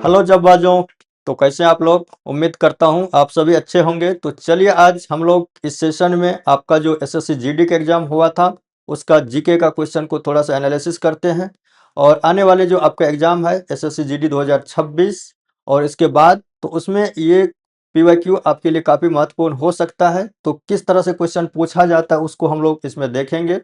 Hello जब्बाजों। तो कैसे हैं आप लोग? उम्मीद करता हूं आप सभी अच्छे होंगे। तो चलिए आज हम लोग इस सेशन में आपका जो एसएससी जीडी का एग्जाम हुआ था उसका जीके का क्वेश्चन को थोड़ा सा एनालिसिस करते हैं। और आने वाले जो आपका एग्जाम है एसएससी जीडी 2026 और इसके बाद, तो उसमें ये पीवाईक्यू आपके लिए काफ़ी महत्वपूर्ण हो सकता है। तो किस तरह से क्वेश्चन पूछा जाता है उसको हम लोग इसमें देखेंगे,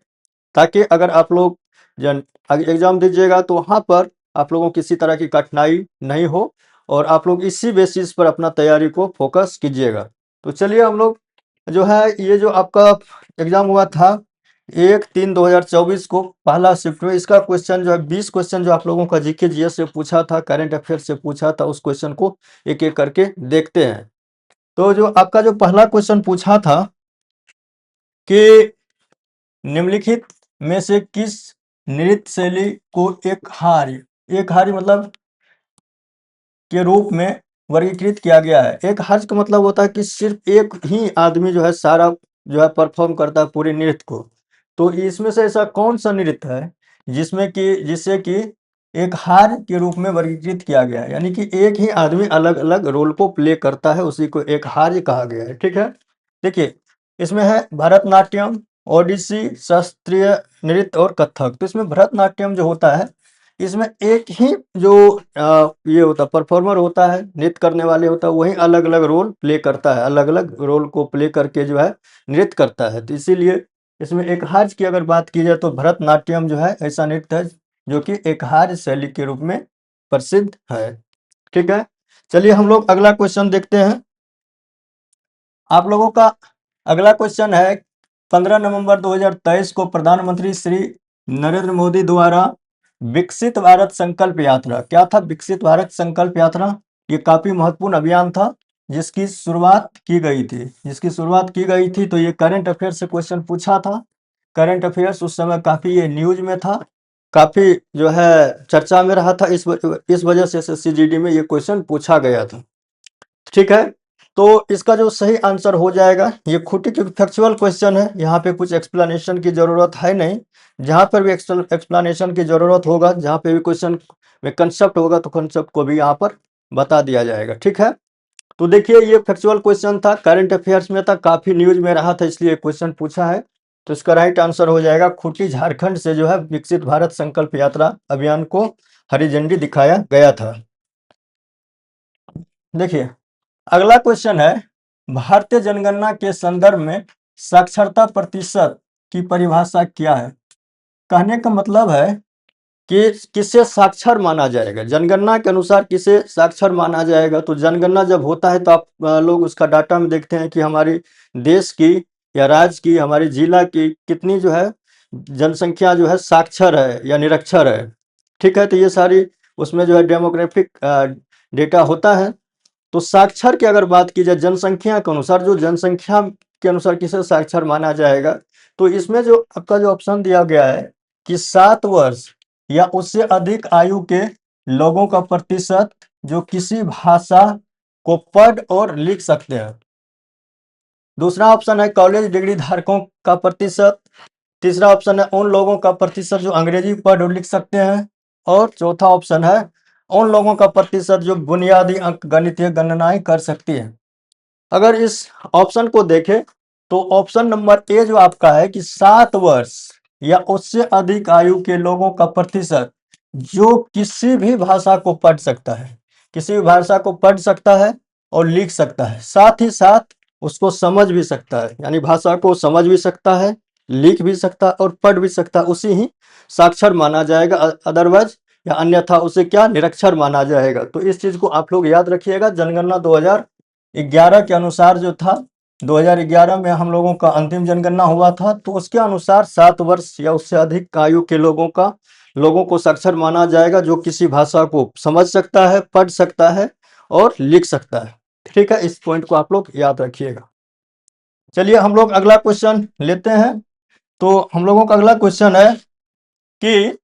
ताकि अगर आप लोग जन एग्जाम दीजिएगा तो वहाँ पर आप लोगों को किसी तरह की कठिनाई नहीं हो और आप लोग इसी बेसिस पर अपना तैयारी को फोकस कीजिएगा। तो चलिए हम लोग जो है ये जो आपका एग्जाम हुआ था 1/3/2024 को पहला शिफ्ट में, इसका क्वेश्चन जो है 20 क्वेश्चन जो आप लोगों का जीके जीएस से पूछा था, करंट अफेयर से पूछा था, उस क्वेश्चन को एक एक करके देखते हैं। तो जो आपका जो पहला क्वेश्चन पूछा था कि निम्नलिखित में से किस नृत्य शैली को एक हार्य मतलब के रूप में वर्गीकृत किया गया है। एक हर्ष का मतलब होता है कि सिर्फ एक ही आदमी जो है सारा जो है परफॉर्म करता है पूरे नृत्य को। तो इसमें से ऐसा कौन सा नृत्य है जिससे कि एक हार के रूप में वर्गीकृत किया गया है, यानी कि एक ही आदमी अलग अलग रोल को प्ले करता है, उसी को एक हार्य कहा गया है। ठीक है, देखिए इसमें है भरतनाट्यम, ओडिसी, शास्त्रीय नृत्य और कथक। तो इसमें भरतनाट्यम जो होता है इसमें एक ही जो ये होता है परफॉर्मर होता है, नृत्य करने वाले होता है, वही अलग अलग रोल प्ले करता है, अलग अलग रोल को प्ले करके जो है नृत्य करता है। तो इसीलिए इसमें एक हार्य की अगर बात की जाए तो भरतनाट्यम जो है ऐसा नृत्य है जो कि एक हार्य शैली के रूप में प्रसिद्ध है। ठीक है, चलिए हम लोग अगला क्वेश्चन देखते हैं। आप लोगों का अगला क्वेश्चन है 15 नवंबर 2023 को प्रधानमंत्री श्री नरेंद्र मोदी द्वारा विकसित भारत संकल्प यात्रा, क्या था विकसित भारत संकल्प यात्रा? ये काफी महत्वपूर्ण अभियान था जिसकी शुरुआत की गई थी। तो ये करंट अफेयर से क्वेश्चन पूछा था। करंट अफेयर्स उस समय काफी ये न्यूज में था, काफी जो है चर्चा में रहा था। इस वजह से एसएससी जीडी में ये क्वेश्चन पूछा गया था। ठीक है, तो इसका जो सही आंसर हो जाएगा, ये खुटी क्योंकि फैक्चुअल क्वेश्चन है, यहाँ पे कुछ एक्सप्लेनेशन की जरूरत है नहीं। जहाँ पर भी एक्सप्लेनेशन की जरूरत होगा, जहाँ पे भी क्वेश्चन में कंसेप्ट होगा तो कंसेप्ट को भी यहाँ पर बता दिया जाएगा। ठीक है, तो देखिए ये फैक्चुअल क्वेश्चन था, करंट अफेयर्स में था, काफी न्यूज में रहा था, इसलिए क्वेश्चन पूछा है। तो इसका राइट आंसर हो जाएगा खूंटी झारखंड से जो है विकसित भारत संकल्प यात्रा अभियान को हरी झंडी दिखाया गया था। देखिए अगला क्वेश्चन है भारतीय जनगणना के संदर्भ में साक्षरता प्रतिशत की परिभाषा क्या है? कहने का मतलब है कि किसे साक्षर माना जाएगा, जनगणना के अनुसार किसे साक्षर माना जाएगा। तो जनगणना जब होता है तो आप लोग उसका डाटा में देखते हैं कि हमारी देश की या राज्य की, हमारी जिला की कितनी जो है जनसंख्या जो है साक्षर है या निरक्षर है। ठीक है, तो ये सारी उसमें जो है डेमोग्राफिक डेटा होता है। तो साक्षर की अगर बात की जाए जनसंख्या के अनुसार, जो जनसंख्या के अनुसार किसे साक्षर माना जाएगा, तो इसमें जो आपका जो ऑप्शन दिया गया है कि 7 वर्ष या उससे अधिक आयु के लोगों का प्रतिशत जो किसी भाषा को पढ़ और लिख सकते हैं। दूसरा ऑप्शन है कॉलेज डिग्री धारकों का प्रतिशत। तीसरा ऑप्शन है उन लोगों का प्रतिशत जो अंग्रेजी पढ़ और लिख सकते हैं। और चौथा ऑप्शन है उन लोगों का प्रतिशत जो बुनियादी अंक गणितीय गणनाएं कर सकती है। अगर इस ऑप्शन को देखें तो ऑप्शन नंबर ए जो आपका है कि 7 वर्ष या उससे अधिक आयु के लोगों का प्रतिशत जो किसी भी भाषा को पढ़ सकता है, किसी भी भाषा को पढ़ सकता है और लिख सकता है, साथ ही साथ उसको समझ भी सकता है, यानी भाषा को समझ भी सकता है, लिख भी सकता है और पढ़ भी सकता है, उसी ही साक्षर माना जाएगा। अदरवाइज या अन्यथा उसे क्या निरक्षर माना जाएगा। तो इस चीज को आप लोग याद रखिएगा। जनगणना 2011 के अनुसार जो था, 2011 में हम लोगों का अंतिम जनगणना हुआ था, तो उसके अनुसार 7 वर्ष या उससे अधिक आयु के लोगों को साक्षर माना जाएगा जो किसी भाषा को समझ सकता है, पढ़ सकता है और लिख सकता है। ठीक है, इस पॉइंट को आप लोग याद रखिएगा। चलिए हम लोग अगला क्वेश्चन लेते हैं। तो हम लोगों का अगला क्वेश्चन है कि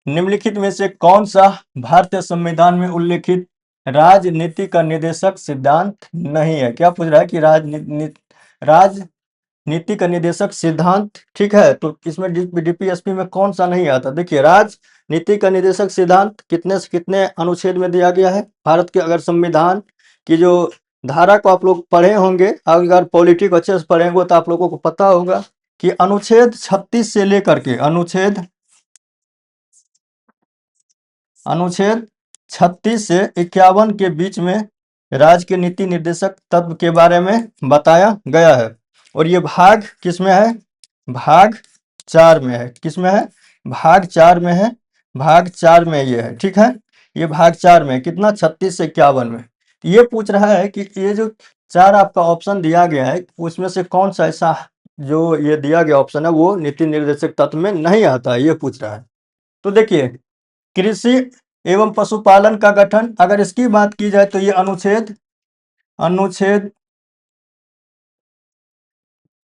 निम्नलिखित में से कौन सा भारतीय संविधान में उल्लेखित राजनीति का निर्देशक सिद्धांत नहीं है? क्या पूछ रहा है कि नीति का निर्देशक सिद्धांत, ठीक है। तो इसमें डीपीएसपी में कौन सा नहीं आता? देखिए, राजनीति का निर्देशक सिद्धांत कितने से कितने अनुच्छेद में दिया गया है? भारत के अगर संविधान की जो धारा को आप लोग पढ़े होंगे, अगर पॉलिटिक अच्छे से पढ़ेंगे तो आप लोगों को पता होगा कि अनुच्छेद 36 से लेकर के अनुच्छेद 36 से 51 के बीच में राज्य के नीति निर्देशक तत्व के बारे में बताया गया है। और ये भाग किसमें है? भाग 4 में है। किसमें है? भाग 4 में है। भाग 4 में ये है, ठीक है। ये भाग 4 में कितना? 36 से 51 में। ये पूछ रहा है कि ये जो 4 आपका ऑप्शन दिया गया है, उसमें से कौन सा ऐसा जो ये दिया गया ऑप्शन है वो नीति निर्देशक तत्व में नहीं आता है, ये पूछ रहा है। तो देखिए, कृषि एवं पशुपालन का गठन, अगर इसकी बात की जाए तो ये अनुच्छेद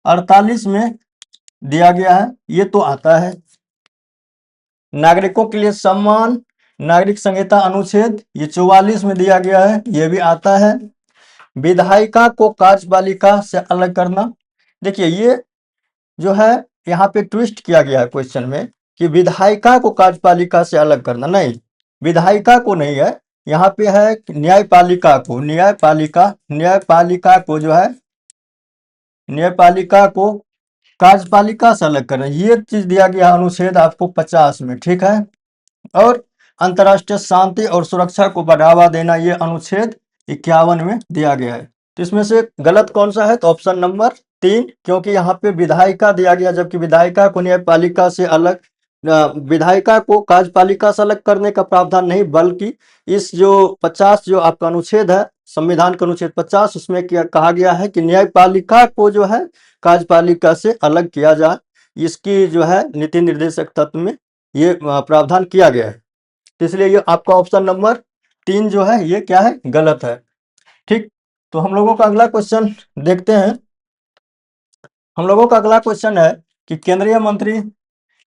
48 में दिया गया है, ये तो आता है। नागरिकों के लिए सम्मान, नागरिक संहिता अनुच्छेद ये 44 में दिया गया है, ये भी आता है। विधायिका को कार्यपालिका से अलग करना, देखिए ये जो है यहाँ पे ट्विस्ट किया गया है क्वेश्चन में कि विधायिका को कार्यपालिका से अलग करना, नहीं, विधायिका को नहीं है, यहाँ पे है न्यायपालिका को। न्यायपालिका को जो है, न्यायपालिका को कार्यपालिका से अलग करना, ये चीज दिया गया अनुच्छेद आपको 50 में, ठीक है। और अंतर्राष्ट्रीय शांति और सुरक्षा को बढ़ावा देना, ये अनुच्छेद 51 में दिया गया है। तो इसमें से गलत कौन सा है? तो ऑप्शन नंबर 3, क्योंकि यहाँ पे विधायिका दिया गया, जबकि विधायिका को न्यायपालिका से अलग, विधायिका को कार्यपालिका से अलग करने का प्रावधान नहीं, बल्कि इस जो 50 जो आपका अनुच्छेद है, संविधान का अनुच्छेद 50, उसमें क्या कहा गया है कि न्यायपालिका को जो है कार्यपालिका से अलग किया जाए, इसकी जो है नीति निर्देशक तत्व में ये प्रावधान किया गया है। तो इसलिए ये आपका ऑप्शन नंबर 3 जो है ये क्या है? गलत है, ठीक। तो हम लोगों का अगला क्वेश्चन देखते हैं। हम लोगों का अगला क्वेश्चन है कि केंद्रीय मंत्री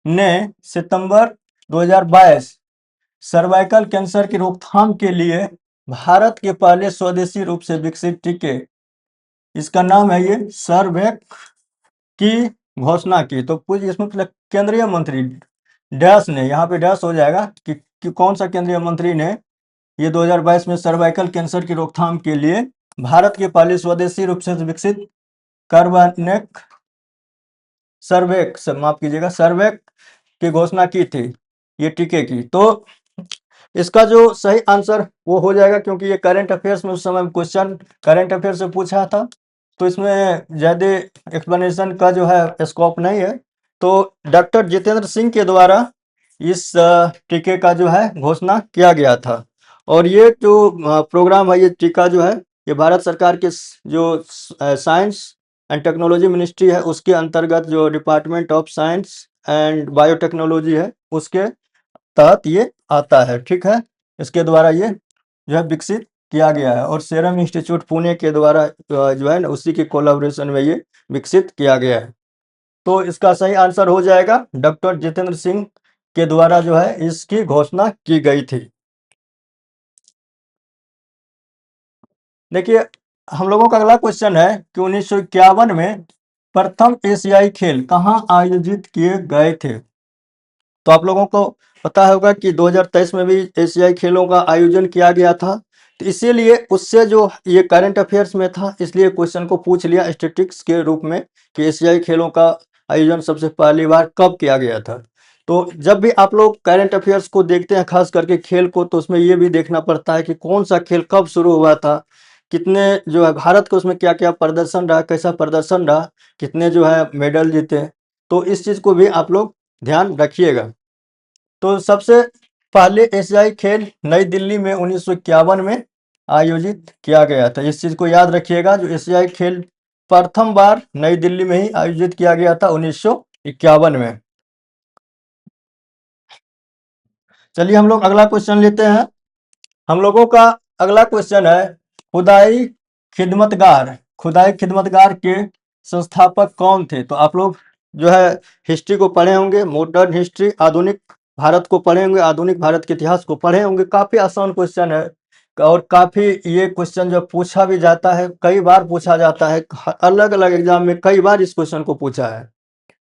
ने सितंबर 2022 सर्वाइकल कैंसर की रोकथाम के लिए भारत के पहले स्वदेशी रूप से विकसित टीके, इसका नाम है ये सर्वेक, की घोषणा की। तो कुछ इसमें केंद्रीय मंत्री डैश ने, यहाँ पे डैश हो जाएगा कि कौन सा केंद्रीय मंत्री ने ये 2022 में सर्वाइकल कैंसर की रोकथाम के लिए भारत के पहले स्वदेशी रूप से विकसित कार्बानेक सर्वेक, माफ कीजिएगा, सर्वेक की घोषणा की थी, ये टीके की। तो इसका जो सही आंसर वो हो जाएगा, क्योंकि ये करंट अफेयर्स में उस समय क्वेश्चन करंट अफेयर से पूछा था, तो इसमें ज़्यादा एक्सप्लेनेशन का जो है स्कोप नहीं है। तो डॉक्टर जितेंद्र सिंह के द्वारा इस टीके का जो है घोषणा किया गया था। और ये जो प्रोग्राम है, ये टीका जो है, ये भारत सरकार के जो साइंस एंड टेक्नोलॉजी मिनिस्ट्री है, उसके अंतर्गत जो department of science and biotechnology है, उसके तहत ये आता है, ठीक है। इसके द्वारा ये जो है विकसित किया गया है, और सीरम इंस्टीट्यूट पुणे के द्वारा जो है ना, उसी के कोलैबोरेशन में ये विकसित किया गया है। तो इसका सही आंसर हो जाएगा डॉक्टर जितेंद्र सिंह के द्वारा जो है इसकी घोषणा की गई थी। देखिए, हम लोगों का अगला क्वेश्चन है कि 1951 में प्रथम एशियाई खेल कहाँ आयोजित किए गए थे? तो आप लोगों को पता होगा कि 2023 में भी एशियाई खेलों का आयोजन किया गया था। तो इसीलिए उससे जो ये करंट अफेयर्स में था, इसलिए क्वेश्चन को पूछ लिया स्टैटिस्टिक्स के रूप में कि एशियाई खेलों का आयोजन सबसे पहली बार कब किया गया था। तो जब भी आप लोग करंट अफेयर्स को देखते हैं, खास करके खेल को, तो उसमें ये भी देखना पड़ता है कि कौन सा खेल कब शुरू हुआ था, कितने जो है भारत को उसमें क्या क्या प्रदर्शन रहा, कैसा प्रदर्शन रहा, कितने जो है मेडल जीते। तो इस चीज़ को भी आप लोग ध्यान रखिएगा। तो सबसे पहले एशियाई खेल नई दिल्ली में 1951 में आयोजित किया गया था। इस चीज़ को याद रखिएगा, जो एशियाई खेल प्रथम बार नई दिल्ली में ही आयोजित किया गया था 1951 में। चलिए हम लोग अगला क्वेश्चन लेते हैं। हम लोगों का अगला क्वेश्चन है खुदाई खिदमतगार। खुदाई खिदमतगार के संस्थापक कौन थे? तो आप लोग जो है हिस्ट्री को पढ़े होंगे, मॉडर्न हिस्ट्री, आधुनिक भारत को पढ़े होंगे, आधुनिक भारत के इतिहास को पढ़े होंगे। काफी आसान क्वेश्चन है, और काफ़ी ये क्वेश्चन जो पूछा भी जाता है, कई बार पूछा जाता है, अलग अलग एग्जाम में कई बार इस क्वेश्चन को पूछा है।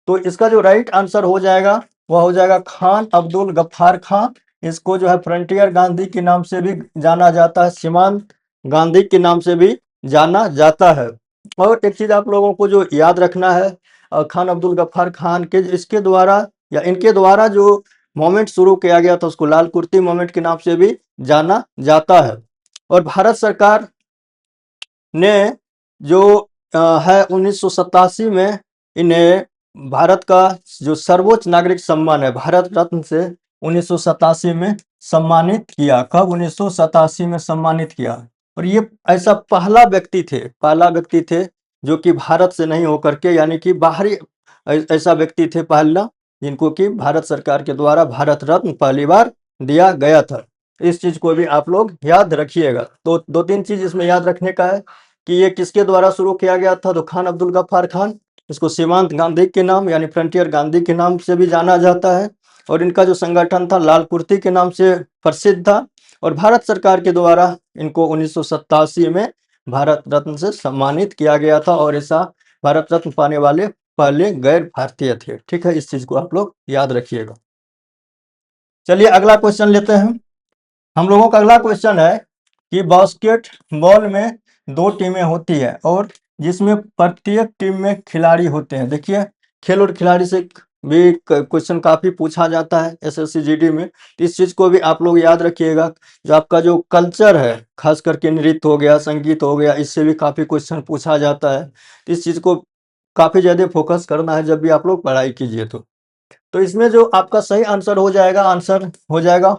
तो इसका जो राइट आंसर हो जाएगा वह हो जाएगा खान अब्दुल गफ्फार खान। इसको जो है फ्रंटियर गांधी के नाम से भी जाना जाता है, सीमांत गांधी के नाम से भी जाना जाता है। और एक चीज आप लोगों को जो याद रखना है, खान अब्दुल गफ्फार खान के इसके द्वारा या इनके द्वारा जो मूवमेंट शुरू किया गया था उसको लाल कुर्ती मूवमेंट के नाम से भी जाना जाता है। और भारत सरकार ने जो है 1987 में इन्हें भारत का जो सर्वोच्च नागरिक सम्मान है भारत रत्न से 1987 में सम्मानित किया। कब? 1987 में सम्मानित किया। और ये ऐसा पहला व्यक्ति थे जो कि भारत से नहीं होकर के, यानी कि बाहरी ऐसा व्यक्ति थे पहला जिनको कि भारत सरकार के द्वारा भारत रत्न पहली बार दिया गया था। इस चीज को भी आप लोग याद रखिएगा। तो दो तीन चीज इसमें याद रखने का है कि ये किसके द्वारा शुरू किया गया था। तो खान अब्दुल गफ्फार खान, इसको सीमांत गांधी के नाम यानी फ्रंटियर गांधी के नाम से भी जाना जाता है। और इनका जो संगठन था लाल कुर्ती के नाम से प्रसिद्ध था। और भारत सरकार के द्वारा इनको 1987 में भारत रत्न से सम्मानित किया गया था। और ऐसा भारत रत्न पाने वाले पहले गैर भारतीय थे। ठीक है, इस चीज को आप लोग याद रखिएगा। चलिए अगला क्वेश्चन लेते हैं। हम लोगों का अगला क्वेश्चन है कि बास्केटबॉल में दो टीमें होती है और जिसमें प्रत्येक टीम में खिलाड़ी होते हैं। देखिए, खेल और खिलाड़ी से भी क्वेश्चन काफी पूछा जाता है एसएससी जीडी में। तो इस चीज को भी आप लोग याद रखिएगा। जो आपका जो कल्चर है, खास करके नृत्य हो गया, संगीत हो गया, इससे भी काफी क्वेश्चन पूछा जाता है। तो इस चीज को काफी ज्यादा फोकस करना है जब भी आप लोग पढ़ाई कीजिए। तो इसमें जो आपका सही आंसर हो जाएगा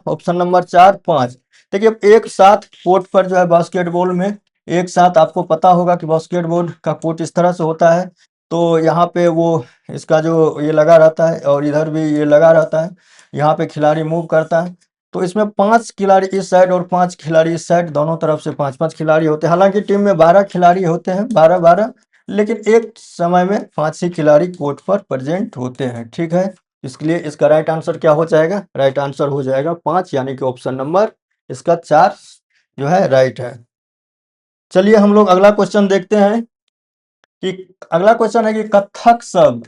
ऑप्शन नंबर 4, 5। देखिए, एक साथ कोर्ट पर जो है बास्केटबॉल में एक साथ आपको पता होगा कि बास्केटबॉल का कोर्ट इस तरह से होता है। तो यहाँ पे वो इसका जो ये लगा रहता है और इधर भी ये लगा रहता है। यहाँ पे खिलाड़ी मूव करता है। तो इसमें 5 खिलाड़ी इस साइड और 5 खिलाड़ी इस साइड, दोनों तरफ से 5-5 खिलाड़ी होते हैं। हालांकि टीम में 12 खिलाड़ी होते हैं, 12-12, लेकिन एक समय में 5 ही खिलाड़ी कोर्ट पर प्रेजेंट होते हैं। ठीक है, इसके लिए इसका राइट आंसर क्या हो जाएगा? राइट आंसर हो जाएगा 5, यानी कि ऑप्शन नंबर इसका 4 जो है राइट है। चलिए हम लोग अगला क्वेश्चन देखते हैं कि अगला क्वेश्चन है कि कथक शब्द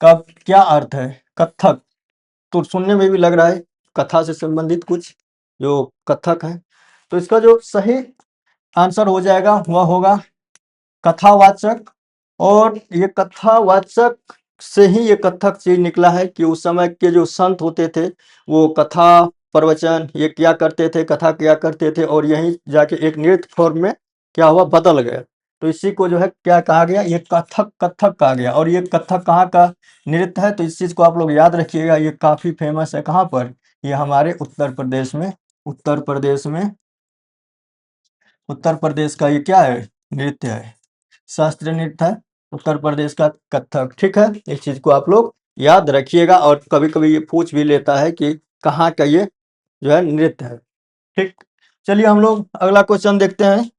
का क्या अर्थ है। कथक तो सुनने में भी लग रहा है कथा से संबंधित कुछ जो कथक है। तो इसका जो सही आंसर हो जाएगा वह होगा कथावाचक। और ये कथावाचक से ही ये कथक चीज निकला है कि उस समय के जो संत होते थे वो कथा प्रवचन ये क्या करते थे, कथा क्या करते थे, और यहीं जाके एक नृत्य फॉर्म में क्या हुआ, बदल गया। तो इसी को जो है क्या कहा गया, ये कथक कथक कहा गया। और ये कथक कहाँ का नृत्य है? तो इस चीज को आप लोग याद रखिएगा, ये काफी फेमस है। कहाँ पर? ये हमारे उत्तर प्रदेश में। उत्तर प्रदेश में, उत्तर प्रदेश का ये क्या है, नृत्य है, शास्त्रीय नृत्य है उत्तर प्रदेश का कथक। ठीक है, इस चीज को आप लोग याद रखिएगा। और कभी कभी ये पूछ भी लेता है कि कहाँ का ये जो है नृत्य है। ठीक, चलिए हम लोग अगला क्वेश्चन देखते हैं।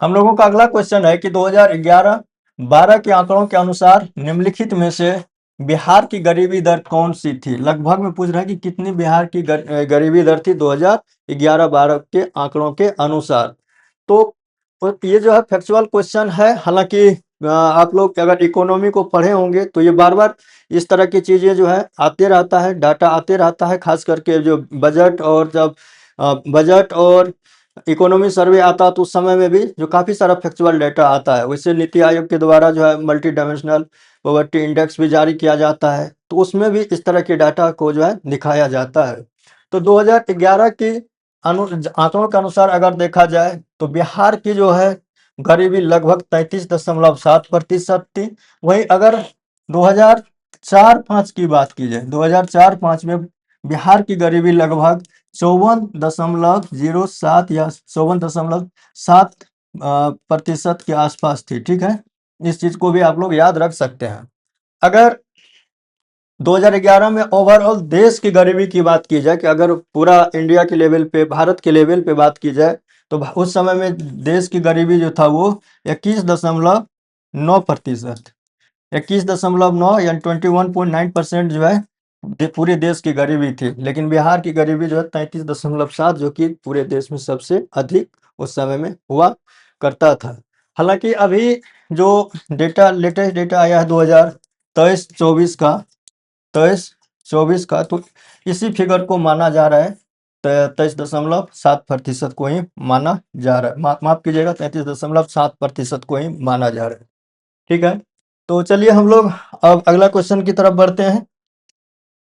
हम लोगों का अगला क्वेश्चन है कि 2011-12 के आंकड़ों के अनुसार निम्नलिखित में से बिहार की गरीबी दर कौन सी थी। लगभग में पूछ रहा है कि कितनी बिहार की गरीबी दर थी 2011-12 के आंकड़ों के अनुसार। तो ये जो है फैक्चुअल क्वेश्चन है। हालांकि आप लोग अगर इकोनॉमी को पढ़े होंगे तो ये बार बार इस तरह की चीजें जो है आते रहता है, डाटा आते रहता है। खास करके जो बजट और जब बजट और इकोनॉमी सर्वे आता है तो उस समय में भी जो काफ़ी सारा फैक्चुअल डाटा आता है। वैसे नीति आयोग के द्वारा जो है मल्टी डायमेंशनल पॉवर्टी इंडेक्स भी जारी किया जाता है, तो उसमें भी इस तरह के डाटा को जो है दिखाया जाता है। तो 2011 की आंकड़ों के अनुसार अगर देखा जाए तो बिहार की जो है गरीबी लगभग 33.7% थी। वहीं अगर 2004-5 की बात की जाए, 2004-5 में बिहार की गरीबी लगभग 54.07 या 54.7% के आसपास थी। ठीक है, इस चीज को भी आप लोग याद रख सकते हैं। अगर 2011 में ओवरऑल देश की गरीबी की बात की जाए कि अगर पूरा इंडिया के लेवल पे, भारत के लेवल पे बात की जाए तो उस समय में देश की गरीबी जो था वो 21.9%, 21.9 यानी 21.9% जो है पूरे देश की गरीबी थी, लेकिन बिहार की गरीबी जो है 33.7, जो कि पूरे देश में सबसे अधिक उस समय में हुआ करता था। हालांकि अभी जो डेटा लेटेस्ट डेटा आया है 2023-24 का, 23-24 का, तो इसी फिगर को माना जा रहा है, 23.7% को ही माना जा रहा है। माफ कीजिएगा, 33.7% को ही माना जा रहा है। ठीक है, तो चलिए हम लोग अब अगला क्वेश्चन की तरफ बढ़ते हैं।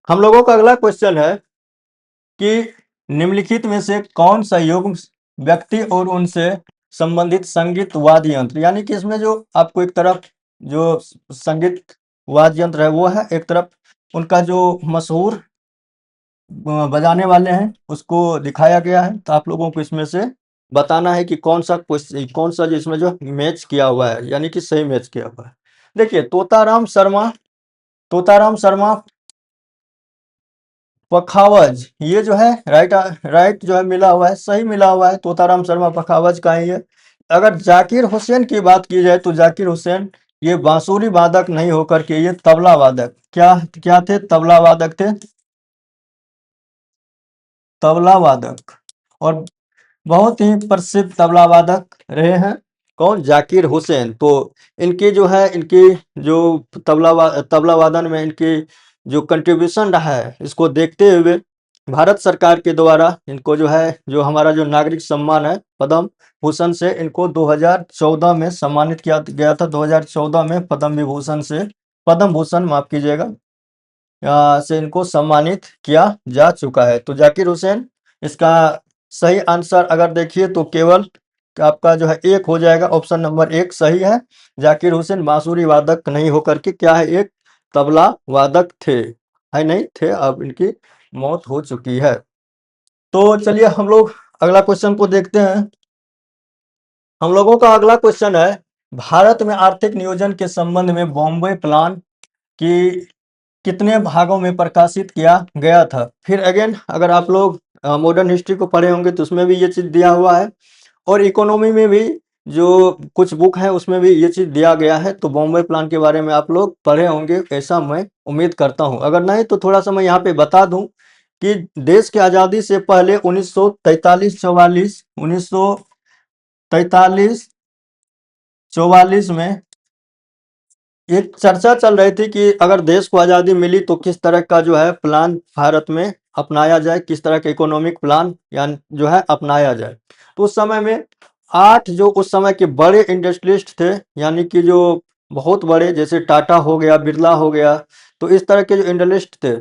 हम लोगों का अगला क्वेश्चन है कि निम्नलिखित में से कौन सा युग्म व्यक्ति और उनसे संबंधित संगीत वाद्य यंत्र, यानी कि इसमें जो आपको एक तरफ जो संगीत वाद्य यंत्र है वो है, एक तरफ उनका जो मशहूर बजाने वाले हैं उसको दिखाया गया है। तो आप लोगों को इसमें से बताना है कि कौन सा जो इसमें जो मैच किया हुआ है, यानी कि सही मैच किया हुआ है। देखिए, तोताराम शर्मा पखावज, ये जो है राइट जो है मिला हुआ है, सही मिला हुआ है, तोताराम शर्मा पखावज का ही है। अगर जाकिर हुसैन की बात की जाए तो जाकिर हुसैन ये बांसुरी वादक नहीं होकर के ये तबला वादक, क्या क्या थे, तबला वादक थे, तबला वादक, और बहुत ही प्रसिद्ध तबला वादक रहे हैं। कौन, जाकिर हुसैन। तो इनकी जो है, इनकी जो तबला वादन में इनकी जो कंट्रीब्यूशन रहा है, इसको देखते हुए भारत सरकार के द्वारा इनको जो है, जो हमारा जो नागरिक सम्मान है पद्म भूषण से, इनको 2014 में सम्मानित किया गया था। 2014 में पद्म भूषण माफ कीजिएगा, से इनको सम्मानित किया जा चुका है। तो जाकिर हुसैन, इसका सही आंसर अगर देखिए तो केवल आपका जो है एक हो जाएगा, ऑप्शन नंबर 1 सही है। जाकिर हुसैन बांसुरी वादक नहीं होकर के क्या है, एक तबला वादक थे, है नहीं थे, अब इनकी मौत हो चुकी है। तो चलिए हम लोग अगला क्वेश्चन को देखते हैं। हम लोगों का अगला क्वेश्चन है, भारत में आर्थिक नियोजन के संबंध में बॉम्बे प्लान की कितने भागों में प्रकाशित किया गया था। फिर अगेन, अगर आप लोग मॉडर्न हिस्ट्री को पढ़े होंगे तो उसमें भी ये चीज दिया हुआ है, और इकोनॉमी में भी जो कुछ बुक है उसमें भी ये चीज दिया गया है। तो बॉम्बे प्लान के बारे में आप लोग पढ़े होंगे, ऐसा मैं उम्मीद करता हूं। अगर नहीं तो थोड़ा सा मैं यहाँ पे बता दूं कि देश की आजादी से पहले 1943-44 में एक चर्चा चल रही थी कि अगर देश को आज़ादी मिली तो किस तरह का जो है प्लान भारत में अपनाया जाए, किस तरह के इकोनॉमिक प्लान या जो है अपनाया जाए। तो उस समय में 8 जो उस समय के बड़े इंडस्ट्रियलिस्ट थे, यानी कि जो बहुत बड़े, जैसे टाटा हो गया, बिरला हो गया, तो इस तरह के जो इंडस्ट्रियलिस्ट थे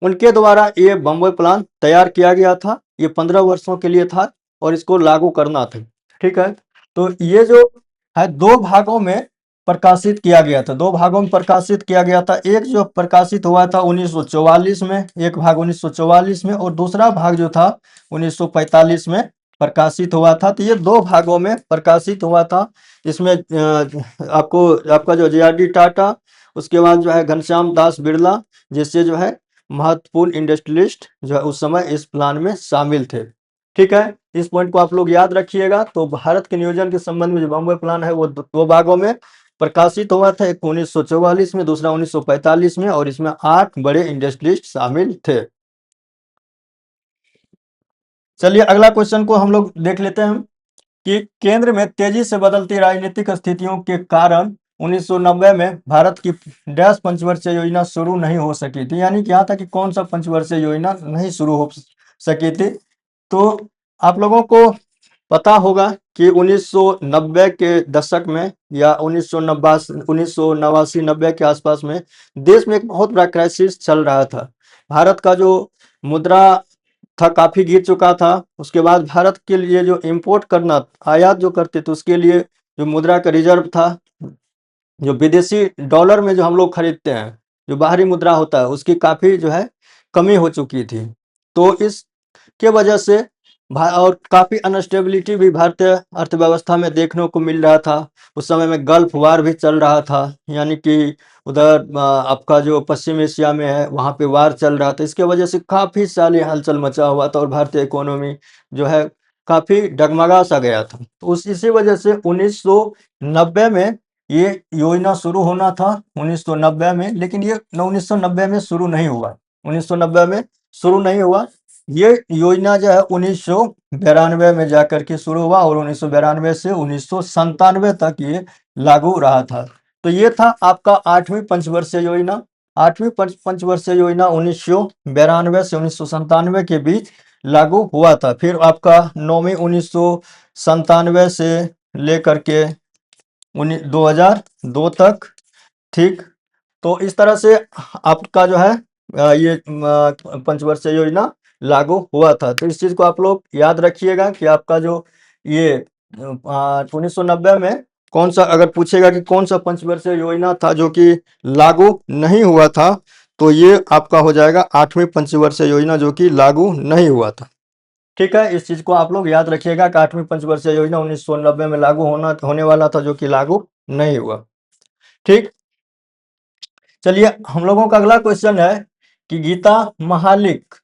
उनके द्वारा ये बम्बई प्लान तैयार किया गया था। ये 15 वर्षों के लिए था और इसको लागू करना था। ठीक है, तो ये जो है दो भागों में प्रकाशित किया गया था, दो भागों में प्रकाशित किया गया था। एक जो प्रकाशित हुआ था 1944 में, एक भाग 1944 में, और दूसरा भाग जो था 1945 में प्रकाशित हुआ था। तो ये दो भागों में प्रकाशित हुआ था। इसमें आपको आपका जो जे.आर.डी. टाटा, उसके बाद जो है घनश्याम दास बिरला जैसे जो है महत्वपूर्ण इंडस्ट्रियलिस्ट जो है उस समय इस प्लान में शामिल थे। ठीक है, इस पॉइंट को आप लोग याद रखिएगा। तो भारत के नियोजन के संबंध में जो बॉम्बे प्लान है वो दो भागों में प्रकाशित हुआ था, एक 1944 में, दूसरा 1945 में, और इसमें 8 बड़े इंडस्ट्रियलिस्ट शामिल थे। चलिए अगला क्वेश्चन को हम लोग देख लेते हैं कि केंद्र में तेजी से बदलती राजनीतिक स्थितियों के कारण 1990 में भारत की डैश पंचवर्षीय योजना शुरू नहीं हो सकी थी, यानी कि यहाँ था कि कौन सा पंचवर्षीय योजना नहीं शुरू हो सकी थी। तो आप लोगों को पता होगा कि 1990 के दशक में या 1989 के आसपास में देश में एक बहुत बड़ा क्राइसिस चल रहा था। भारत का जो मुद्रा था काफी गिर चुका था। उसके बाद भारत के लिए जो इंपोर्ट करना, आयात जो करते थे, उसके लिए जो मुद्रा का रिजर्व था, जो विदेशी डॉलर में जो हम लोग खरीदते हैं, जो बाहरी मुद्रा होता है, उसकी काफी जो है कमी हो चुकी थी। तो इसके वजह से और काफी अनस्टेबिलिटी भी भारतीय अर्थव्यवस्था में देखने को मिल रहा था। उस समय में गल्फ वार भी चल रहा था, यानी कि उधर आपका जो पश्चिम एशिया में है वहाँ पे वार चल रहा था। इसके वजह से काफी सारी हलचल मचा हुआ था और भारतीय इकोनॉमी जो है काफी डगमगा सा गया था। तो इसी वजह से 1990 में ये योजना शुरू होना था, 1990 में, लेकिन ये 1990 में शुरू नहीं हुआ। 1990 में शुरू नहीं हुआ। ये योजना जो है 1992 में जाकर के शुरू हुआ और 1992 से 1997 तक ये लागू रहा था। तो ये था आपका 8वीं पंचवर्षीय योजना। 8वीं पंचवर्षीय योजना 1992 से 1997 के बीच लागू हुआ था। फिर आपका 9वीं 1997 से लेकर के 2002 तक, ठीक। तो इस तरह से आपका जो है ये पंचवर्षीय योजना लागू हुआ था। तो इस चीज को आप लोग याद रखिएगा कि आपका जो ये 1990 में कौन सा, अगर पूछेगा कि कौन सा पंचवर्षीय योजना था जो कि लागू नहीं हुआ था, तो ये आपका हो जाएगा 8वीं पंचवर्षीय योजना जो कि लागू नहीं हुआ था। ठीक है, इस चीज को आप लोग याद रखिएगा कि 8वीं पंचवर्षीय योजना 1990 में लागू होने वाला था जो कि लागू नहीं हुआ। ठीक, चलिए हम लोगों का अगला क्वेश्चन है कि गीता महालिक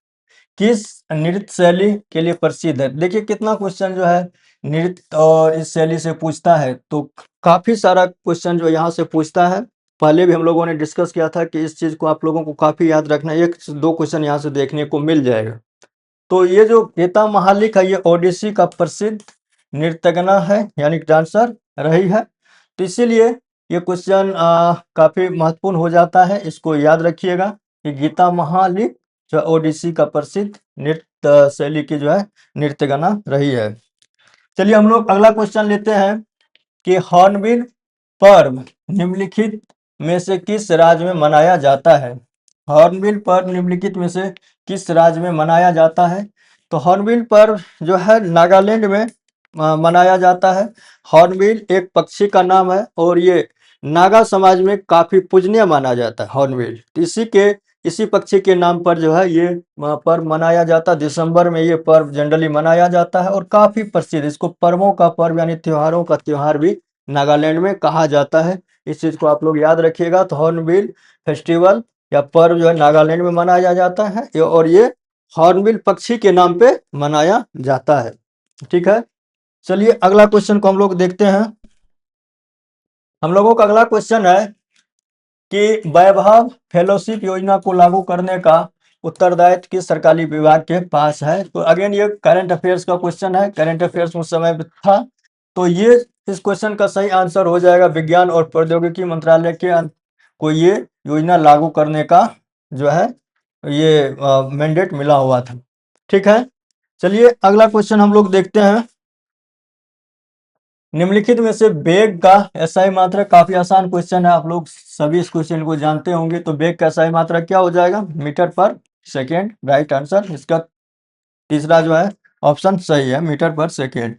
किस नृत्य शैली के लिए प्रसिद्ध है। देखिए कितना क्वेश्चन जो है नृत्य और इस शैली से पूछता है, तो काफी सारा क्वेश्चन जो यहाँ से पूछता है। पहले भी हम लोगों ने डिस्कस किया था कि इस चीज को आप लोगों को काफी याद रखना है, 1-2 क्वेश्चन यहाँ से देखने को मिल जाएगा। तो ये जो गीता महालिक है ये ओडिसी का प्रसिद्ध नृत्यगना है, यानी डांसर रही है। तो इसीलिए ये क्वेश्चन काफी महत्वपूर्ण हो जाता है, इसको याद रखिएगा कि गीता महालिक जो ओडिसी का प्रसिद्ध नृत्य शैली की जो है नृत्यगना रही है। चलिए हम लोग अगला क्वेश्चन लेते हैं कि हॉर्नबिल पर्व निम्नलिखित में से किस राज्य में मनाया जाता है। हॉर्नबिल पर्व निम्नलिखित में से किस राज्य में मनाया जाता है। तो हॉर्नबिल पर्व जो है नागालैंड में मनाया जाता है। हॉर्नबिल एक पक्षी का नाम है और ये नागा समाज में काफी पूजनीय माना जाता है हॉर्नबिल। तो इसी पक्षी के नाम पर जो है ये पर्व मनाया जाता है। दिसंबर में ये पर्व जनरली मनाया जाता है और काफी प्रसिद्ध, इसको पर्वों का पर्व यानी त्योहारों का त्योहार भी नागालैंड में कहा जाता है। इस चीज को आप लोग याद रखिएगा। तो हॉर्नबिल फेस्टिवल या पर्व जो है नागालैंड में मनाया जाता है और ये हॉर्नबिल पक्षी के नाम पे मनाया जाता है। ठीक है, चलिए अगला क्वेश्चन को हम लोग देखते हैं। हम लोगों का अगला क्वेश्चन है कि वैभव फेलोशिप योजना को लागू करने का उत्तरदायित्व किस सरकारी विभाग के पास है। तो अगेन ये करंट अफेयर्स का क्वेश्चन है, करंट अफेयर्स उस समय था। तो ये इस क्वेश्चन का सही आंसर हो जाएगा विज्ञान और प्रौद्योगिकी मंत्रालय के को ये योजना लागू करने का जो है ये मैंडेट मिला हुआ था। ठीक है, चलिए अगला क्वेश्चन हम लोग देखते हैं। निम्नलिखित में से वेग का एसआई मात्रा, काफी आसान क्वेश्चन है, आप लोग सभी इस क्वेश्चन को जानते होंगे। तो वेग का एसआई मात्रा क्या हो जाएगा, मीटर पर सेकेंड। राइट आंसर इसका तीसरा जो है ऑप्शन सही है, मीटर पर सेकेंड।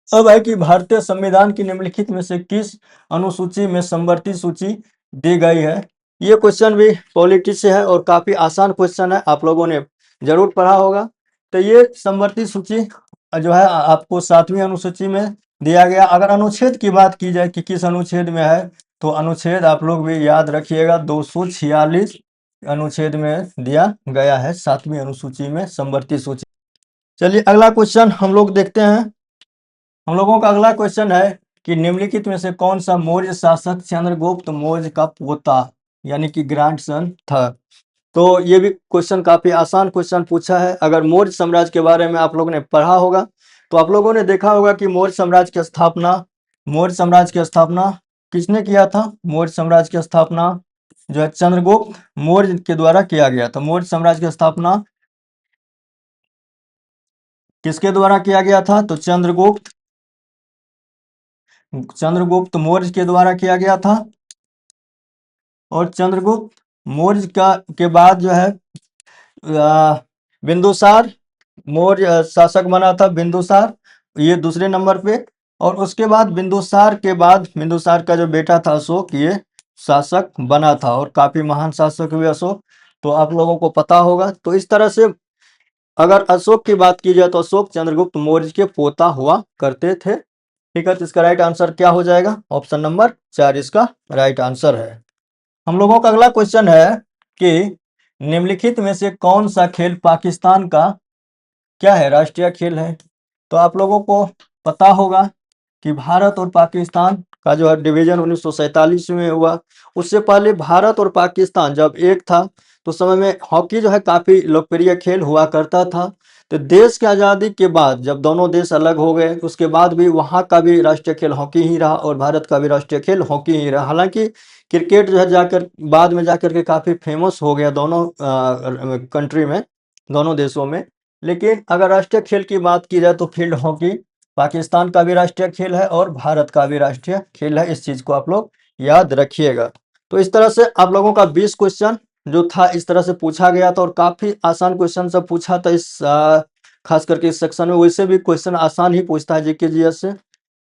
अब है कि भारतीय संविधान की निम्नलिखित में से किस अनुसूची में समवर्ती सूची दी गई है। ये क्वेश्चन भी पॉलिटी से है और काफी आसान क्वेश्चन है, आप लोगों ने जरूर पढ़ा होगा। तो ये समवर्ती सूची जो है आपको 7वीं अनुसूची में दिया गया। अगर अनुच्छेद की बात की जाए कि किस अनुच्छेद में है, तो अनुच्छेद आप लोग भी याद रखिएगा 246 अनुच्छेद में दिया गया है 7वीं अनुसूची में समवर्ती सूची। चलिए अगला क्वेश्चन हम लोग देखते हैं। हम लोगों का अगला क्वेश्चन है कि निम्नलिखित में से कौन सा मौर्य शासक चंद्रगुप्त मौर्य का पोता यानी कि ग्रैंडसन था। तो ये भी क्वेश्चन काफी आसान क्वेश्चन पूछा है। अगर मौर्य साम्राज्य के बारे में आप लोगों ने पढ़ा होगा तो आप लोगों ने देखा होगा कि मौर्य साम्राज्य की स्थापना किसने किया था। मौर्य साम्राज्य की स्थापना जो है चंद्रगुप्त मौर्य के द्वारा किया गया था। मौर्य साम्राज्य की स्थापना किसके द्वारा किया गया था, तो चंद्रगुप्त मौर्य के द्वारा किया गया था। और चंद्रगुप्त मौर्य के बाद जो है बिंदुसार मौर्य शासक बना था, बिंदुसार ये दूसरे नंबर पे। और उसके बाद बिंदुसार का जो बेटा था अशोक, ये शासक बना था और काफी महान शासक हुए अशोक, तो आप लोगों को पता होगा। तो इस तरह से अगर अशोक की बात की जाए तो अशोक चंद्रगुप्त मौर्य के पोता हुआ करते थे। ठीक है, तो इसका राइट आंसर क्या हो जाएगा, ऑप्शन नंबर 4 इसका राइट आंसर है। हम लोगों का अगला क्वेश्चन है कि निम्नलिखित में से कौन सा खेल पाकिस्तान का क्या है, राष्ट्रीय खेल है। तो आप लोगों को पता होगा कि भारत और पाकिस्तान का जो है डिवीजन 1947 में हुआ। उससे पहले भारत और पाकिस्तान जब एक था तो उस समय में हॉकी जो है काफ़ी लोकप्रिय खेल हुआ करता था। तो देश की आज़ादी के बाद जब दोनों देश अलग हो गए, उसके बाद भी वहाँ का भी राष्ट्रीय खेल हॉकी ही रहा और भारत का भी राष्ट्रीय खेल हॉकी ही रहा। हालाँकि क्रिकेट जो है जाकर बाद में जाकर के काफ़ी फेमस हो गया दोनों कंट्री में, दोनों देशों में। लेकिन अगर राष्ट्रीय खेल की बात की जाए तो फील्ड हॉकी पाकिस्तान का भी राष्ट्रीय खेल है और भारत का भी राष्ट्रीय खेल है। इस चीज़ को आप लोग याद रखिएगा। तो इस तरह से आप लोगों का 20 क्वेश्चन जो था इस तरह से पूछा गया था और काफ़ी आसान क्वेश्चन सब पूछा था इस खास करके इस सेक्शन में। वैसे भी क्वेश्चन आसान ही पूछता है जीके जीएस से।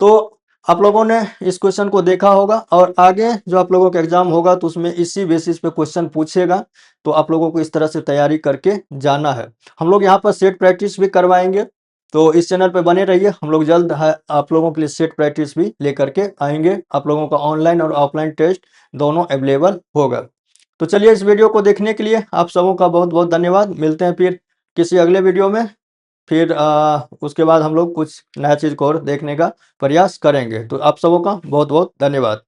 तो आप लोगों ने इस क्वेश्चन को देखा होगा और आगे जो आप लोगों का एग्जाम होगा तो उसमें इसी बेसिस पे क्वेश्चन पूछेगा। तो आप लोगों को इस तरह से तैयारी करके जाना है। हम लोग यहाँ पर सेट प्रैक्टिस भी करवाएंगे, तो इस चैनल पे बने रहिए। हम लोग जल्द है आप लोगों के लिए सेट प्रैक्टिस भी लेकर के आएंगे। आप लोगों का ऑनलाइन और ऑफलाइन टेस्ट दोनों अवेलेबल होगा। तो चलिए इस वीडियो को देखने के लिए आप सबों का बहुत बहुत धन्यवाद। मिलते हैं फिर किसी अगले वीडियो में। फिर उसके बाद हम लोग कुछ नया चीज़ को और देखने का प्रयास करेंगे। तो आप सबों का बहुत बहुत धन्यवाद।